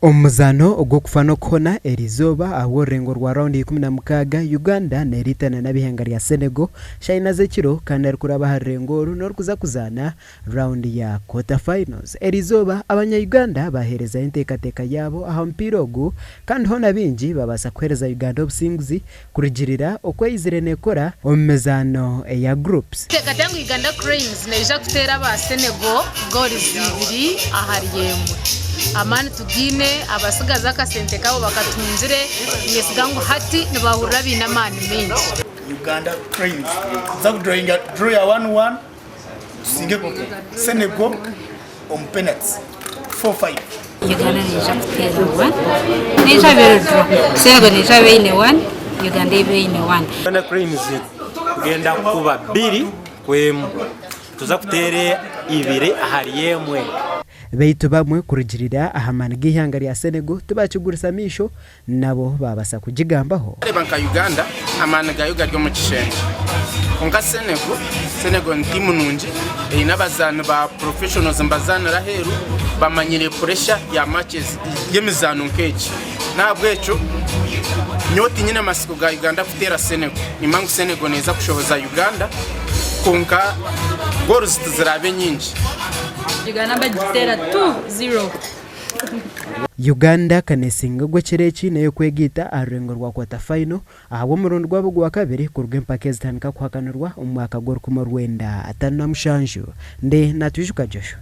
Omuzano ogwo kufano kona erizoba aho rengo rwa round 16 Uganda neriitana nabihenga lya Senegal shaina zekiro kandi arikuraba harengo norkuza kuzana round ya quarter finals. Erizoba abanya Uganda bahereza enteekateeka yabo ahamupiira ogwo kandi hona bingi babasa kuhereza Uganda obusinguzi kurigirira okweyizire nekora omumezano ya groups. Enteekateeka Uganda Cranes naija kutera ba Senegal goals 2 ahariyemu. Amani tugine abasigaza akasente kabo bakatunzire ngesigango hati nibahurira bina mani menshi. Uganda Cranes zakudrawinga draw ya 1-1 singe Senegal on penalties 4-5. Uganda naija kutera 1 naija bero draw Senegal naija beine 1 Uganda beine 1. Uganda Cranes genda kuba 2 kwemu tuza kutere 2 ahariyemwe. Beitu bamwe kurigirira ahamana gihanga lya Senegal tubakigurisa misho nabo babasa kujigambaho. Banka Uganda amana gayo garyo mu kishenje. Onga Senegal ntimu nungi inabazana ba professionals mbazana raheru bamanyire pressure ya matches yemizano nkeji. Nabwo eco nyoti nyine masiko ga Uganda kutera Senegal. Imangu Senegal neza kushoboza Uganda konka goals tuzirabe nyingi. Uganda bagitera 2-0. Uganda kanesinga gwecherechi nayo kwegita arengo rwa quarter final aho murundo gwabo gwa kabiri ku rw'empaka zitanika kuhakanirwa umwaka gwa 2057 nde natwishuka Joshua.